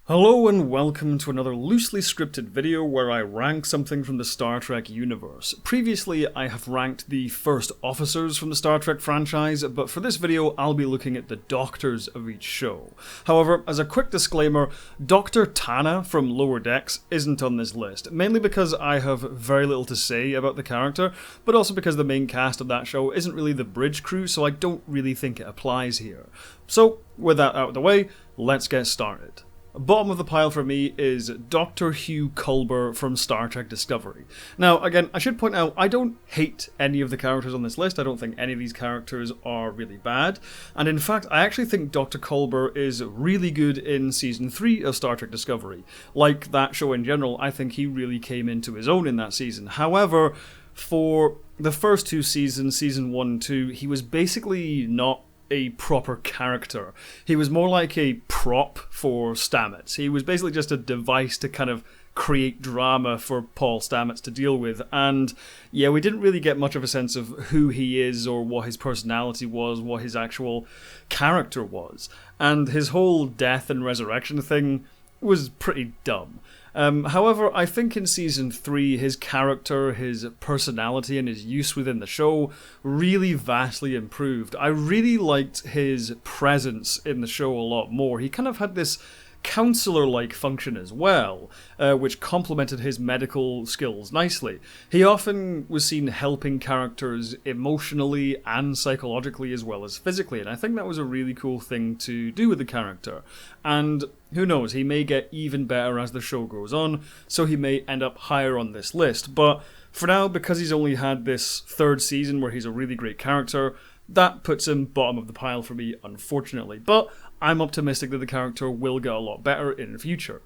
Hello and welcome to another loosely scripted video where I rank something from the Star Trek universe. Previously, I have ranked the first officers from the Star Trek franchise, but for this video, I'll be looking at the doctors of each show. However, as a quick disclaimer, Dr. Tana from Lower Decks isn't on this list, mainly because I have very little to say about the character, but also because the main cast of that show isn't really the bridge crew, so I don't really think it applies here. So, with that out of the way, let's get started. Bottom of the pile for me is Dr. Hugh Culber from Star Trek Discovery. Now, again, I should point out, I don't hate any of the characters on this list. I don't think any of these characters are really bad. And in fact, I actually think Dr. Culber is really good in Season 3 of Star Trek Discovery. Like that show in general, I think he really came into his own in that season. However, for the first two seasons, Season 1 and 2, he was basically not a proper character. He was more like a prop for Stamets. He was basically just a device to kind of create drama for Paul Stamets to deal with, and yeah, we didn't really get much of a sense of who he is or what his personality was, what his actual character was, and his whole death and resurrection thing was pretty dumb. However, I think in Season 3, his character, his personality, and his use within the show really vastly improved. I really liked his presence in the show a lot more. He kind of had this counselor-like function as well, which complemented his medical skills nicely. He often was seen helping characters emotionally and psychologically as well as physically, and I think that was a really cool thing to do with the character. And who knows, he may get even better as the show goes on, so he may end up higher on this list. But for now, because he's only had this third season where he's a really great character, that puts him bottom of the pile for me, unfortunately. But I'm optimistic that the character will get a lot better in the future.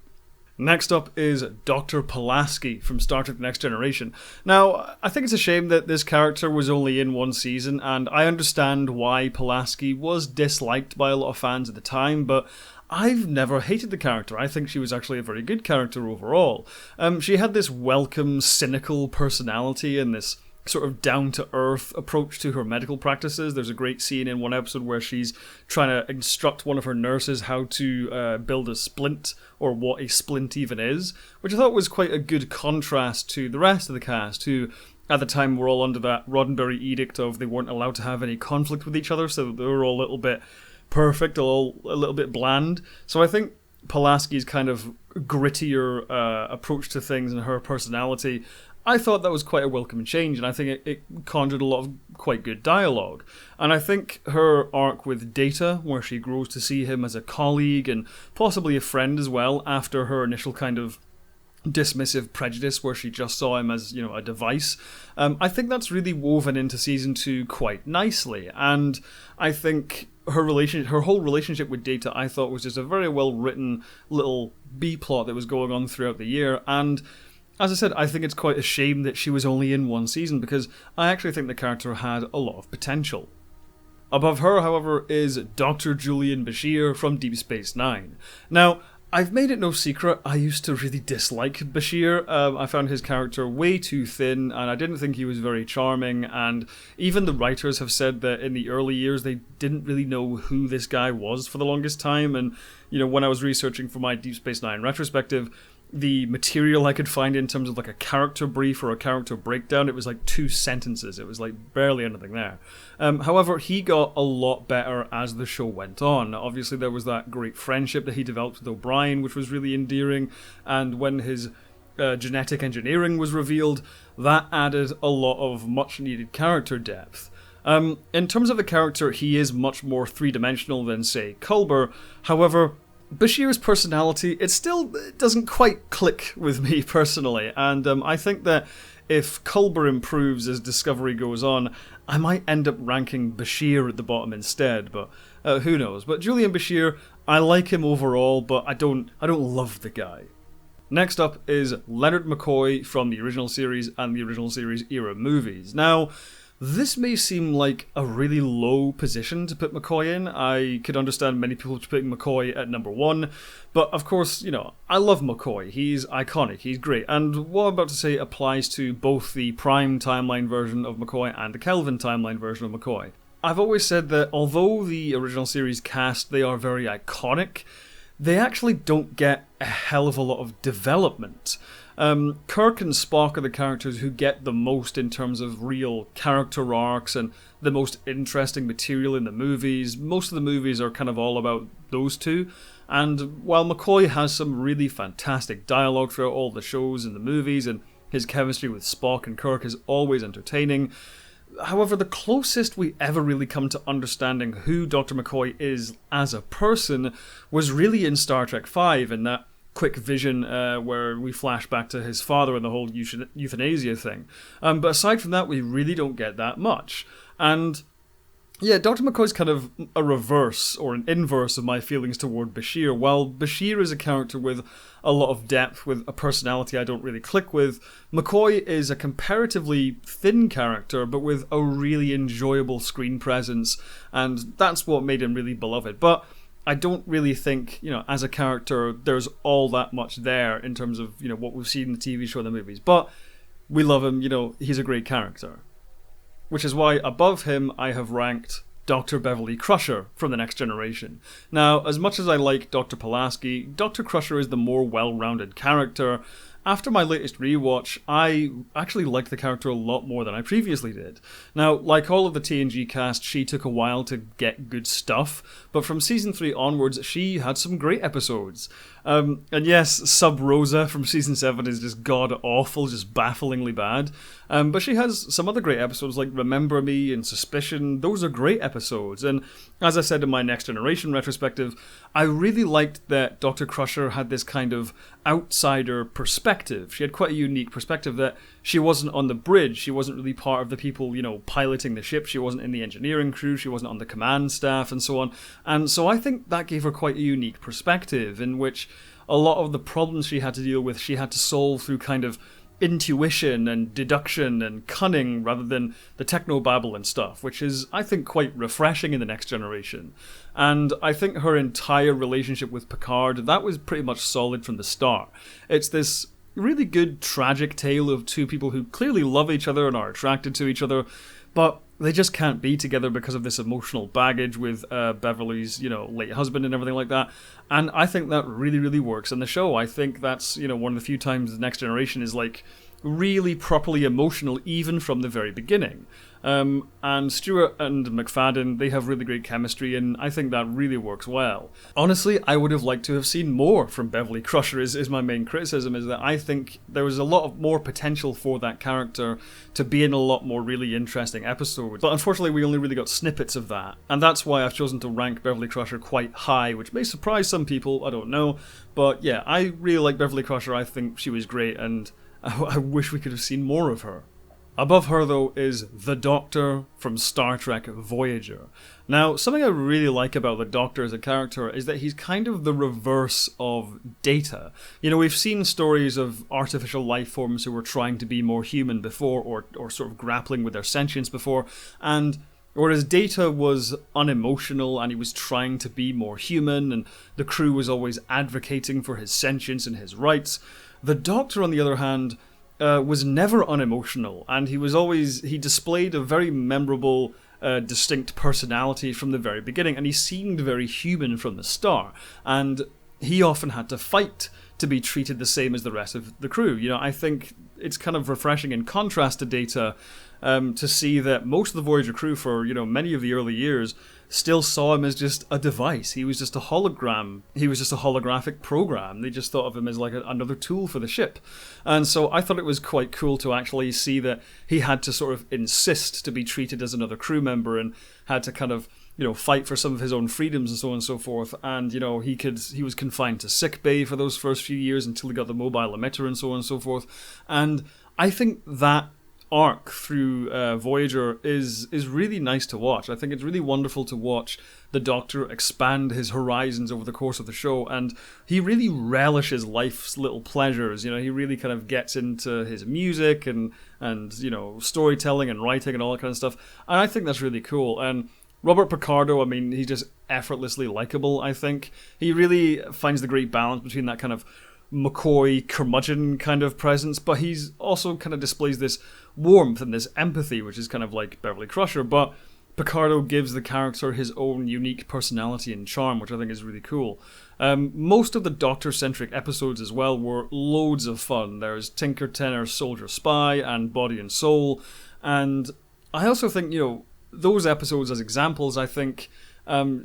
Next up is Dr. Pulaski from Star Trek Next Generation. Now, I think it's a shame that this character was only in one season, and I understand why Pulaski was disliked by a lot of fans at the time, but I've never hated the character. I think she was actually a very good character overall. She had this welcome, cynical personality and this sort of down-to-earth approach to her medical practices. There's a great scene in one episode where she's trying to instruct one of her nurses how to build a splint, or what a splint even is, which I thought was quite a good contrast to the rest of the cast, who at the time were all under that Roddenberry edict of they weren't allowed to have any conflict with each other, so they were all a little bit perfect, all a little bit bland. So I think Pulaski's kind of grittier approach to things and her personality, I thought that was quite a welcome change, and I think it conjured a lot of quite good dialogue. And I think her arc with Data, where she grows to see him as a colleague and possibly a friend as well, after her initial kind of dismissive prejudice where she just saw him as, a device, I think that's really woven into Season 2 quite nicely. And I think her whole relationship with Data, I thought was just a very well written little B-plot that was going on throughout the year. And as I said, I think it's quite a shame that she was only in one season, because I actually think the character had a lot of potential. Above her, however, is Dr. Julian Bashir from Deep Space Nine. Now, I've made it no secret, I used to really dislike Bashir. I found his character way too thin, and I didn't think he was very charming, and even the writers have said that in the early years they didn't really know who this guy was for the longest time, and when I was researching for my Deep Space Nine retrospective, the material I could find in terms of like a character brief or a character breakdown, it was like 2 sentences. It was like barely anything there. However, he got a lot better as the show went on. Obviously, there was that great friendship that he developed with O'Brien, which was really endearing. And when his genetic engineering was revealed, that added a lot of much needed character depth. In terms of the character, he is much more three-dimensional than, say, Culber. However, Bashir's personality, it still doesn't quite click with me personally, and I think that if Culber improves as Discovery goes on, I might end up ranking Bashir at the bottom instead, but who knows. But Julian Bashir, I like him overall, but I don't love the guy. Next up is Leonard McCoy from the original series and the original series era movies. Now, this may seem like a really low position to put McCoy in. I could understand many people putting McCoy at number 1, but of course, I love McCoy. He's iconic, he's great, and what I'm about to say applies to both the Prime timeline version of McCoy and the Kelvin timeline version of McCoy. I've always said that although the original series cast, they are very iconic, they actually don't get a hell of a lot of development. Kirk and Spock are the characters who get the most in terms of real character arcs and the most interesting material in the movies. Most of the movies are kind of all about those two. And while McCoy has some really fantastic dialogue throughout all the shows and the movies, and his chemistry with Spock and Kirk is always entertaining, however, the closest we ever really come to understanding who Dr. McCoy is as a person was really in Star Trek V, in that quick vision where we flash back to his father and the whole euthanasia thing. But aside from that, we really don't get that much. And yeah, Dr. McCoy's kind of a reverse or an inverse of my feelings toward Bashir. While Bashir is a character with a lot of depth, with a personality I don't really click with, McCoy is a comparatively thin character, but with a really enjoyable screen presence, and that's what made him really beloved. But I don't really think, as a character, there's all that much there in terms of, what we've seen in the TV show and the movies. But we love him, he's a great character. Which is why above him I have ranked Dr. Beverly Crusher from The Next Generation. Now, as much as I like Dr. Pulaski, Dr. Crusher is the more well-rounded character. After my latest rewatch, I actually liked the character a lot more than I previously did. Now, like all of the TNG cast, she took a while to get good stuff, but from Season 3 onwards, she had some great episodes. And yes, Sub Rosa from Season 7 is just god-awful, just bafflingly bad. But she has some other great episodes like Remember Me and Suspicion. Those are great episodes. And as I said in my Next Generation retrospective, I really liked that Dr. Crusher had this kind of outsider perspective. She had quite a unique perspective that she wasn't on the bridge. She wasn't really part of the people, piloting the ship. She wasn't in the engineering crew. She wasn't on the command staff and so on. And so I think that gave her quite a unique perspective in which a lot of the problems she had to deal with, she had to solve through kind of intuition and deduction and cunning rather than the technobabble and stuff, which is, I think, quite refreshing in The Next Generation. And I think her entire relationship with Picard, that was pretty much solid from the start. It's this really good tragic tale of two people who clearly love each other and are attracted to each other, but they just can't be together because of this emotional baggage with Beverly's, late husband and everything like that. And I think that really, really works in the show. I think that's, one of the few times The Next Generation is, really properly emotional, even from the very beginning. And Stewart and McFadden, they have really great chemistry, and I think that really works well. Honestly, I would have liked to have seen more from Beverly Crusher, is my main criticism, is that I think there was a lot of more potential for that character to be in a lot more really interesting episodes. But unfortunately, we only really got snippets of that, and that's why I've chosen to rank Beverly Crusher quite high, which may surprise some people, I don't know. But yeah, I really like Beverly Crusher. I think she was great, and I wish we could have seen more of her. Above her, though, is the Doctor from Star Trek Voyager. Now, something I really like about the Doctor as a character is that he's kind of the reverse of Data. We've seen stories of artificial life forms who were trying to be more human before, or sort of grappling with their sentience before, and whereas Data was unemotional and he was trying to be more human, and the crew was always advocating for his sentience and his rights, the Doctor, on the other hand, was never unemotional, and he displayed a very memorable, distinct personality from the very beginning, and he seemed very human from the start, and he often had to fight to be treated the same as the rest of the crew. I think it's kind of refreshing in contrast to Data, to see that most of the Voyager crew for, many of the early years still saw him as just a device. He was just a hologram. He was just a holographic program. They just thought of him as like another tool for the ship. And so I thought it was quite cool to actually see that he had to sort of insist to be treated as another crew member and had to kind of, fight for some of his own freedoms and so on and so forth. And, he was confined to sick bay for those first few years until he got the mobile emitter and so on and so forth. And I think that arc through Voyager is really nice to watch. I think it's really wonderful to watch the Doctor expand his horizons over the course of the show, and he really relishes life's little pleasures. He really kind of gets into his music and storytelling and writing and all that kind of stuff, and I think that's really cool. And Robert Picardo, he's just effortlessly likable, I think. He really finds the great balance between that kind of McCoy curmudgeon kind of presence, but he's also kind of displays this warmth and this empathy, which is kind of like Beverly Crusher, but Picardo gives the character his own unique personality and charm, which I think is really cool. Most of the Doctor-centric episodes as well were loads of fun. There's Tinker, Tenor, Soldier, Spy, and Body and Soul. And I also think, those episodes as examples, I think,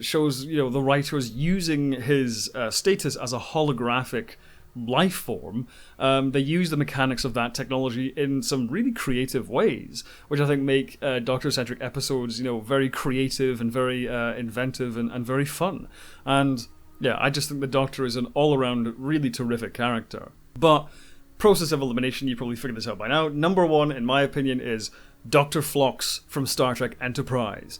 shows, the writers using his status as a holographic life form. They use the mechanics of that technology in some really creative ways, which I think make Doctor-centric episodes, very creative and very inventive and very fun. And yeah, I just think the Doctor is an all-around really terrific character. But process of elimination, you probably figured this out by now. Number one, in my opinion, is Dr. Phlox from Star Trek Enterprise.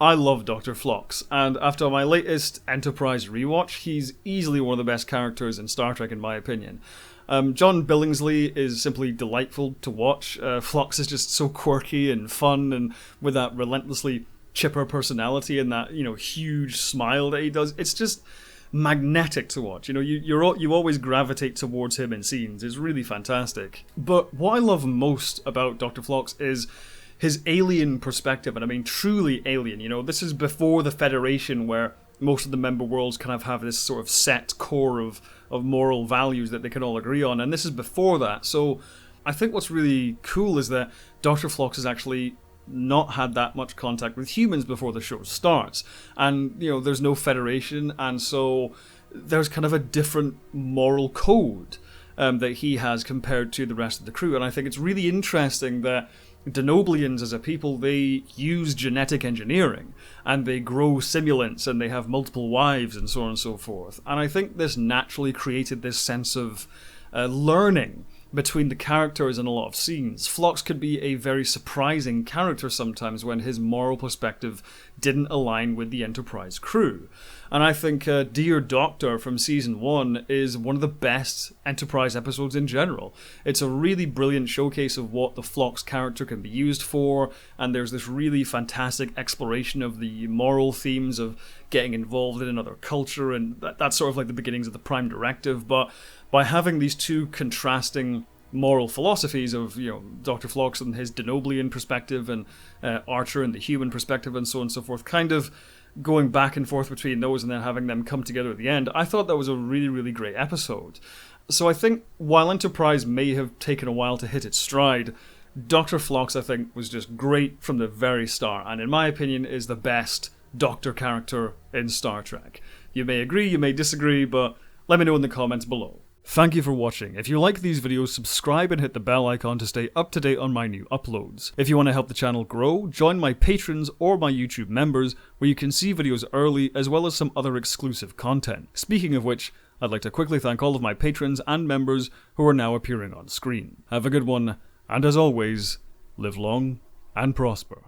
I love Dr. Phlox, and after my latest Enterprise rewatch, he's easily one of the best characters in Star Trek in my opinion. John Billingsley is simply delightful to watch. Phlox is just so quirky and fun, and with that relentlessly chipper personality and that, huge smile that he does, it's just magnetic to watch. You always gravitate towards him in scenes. It's really fantastic. But what I love most about Dr. Phlox is his alien perspective, and I mean truly alien. This is before the Federation, where most of the member worlds kind of have this sort of set core of moral values that they can all agree on, and this is before that. So I think what's really cool is that Dr. Phlox has actually not had that much contact with humans before the show starts, and there's no Federation, and so there's kind of a different moral code that he has compared to the rest of the crew. And I think it's really interesting that Denoblians as a people, they use genetic engineering and they grow simulants and they have multiple wives and so on and so forth. And I think this naturally created this sense of learning between the characters in a lot of scenes. Phlox could be a very surprising character sometimes when his moral perspective didn't align with the Enterprise crew. And I think Dear Doctor from Season 1 is one of the best Enterprise episodes in general. It's a really brilliant showcase of what the Phlox character can be used for, and there's this really fantastic exploration of the moral themes of getting involved in another culture, and that's sort of like the beginnings of the Prime Directive. But by having these two contrasting moral philosophies of, Dr. Phlox and his Denoblian perspective and Archer and the human perspective and so on and so forth, kind of going back and forth between those and then having them come together at the end, I thought that was a really, really great episode. So I think while Enterprise may have taken a while to hit its stride, Dr. Phlox, I think, was just great from the very start, and in my opinion is the best Doctor character in Star Trek. You may agree, you may disagree, but let me know in the comments below. Thank you for watching. If you like these videos, subscribe and hit the bell icon to stay up to date on my new uploads. If you want to help the channel grow, join my patrons or my YouTube members, where you can see videos early as well as some other exclusive content. Speaking of which, I'd like to quickly thank all of my patrons and members who are now appearing on screen. Have a good one, and as always, live long and prosper.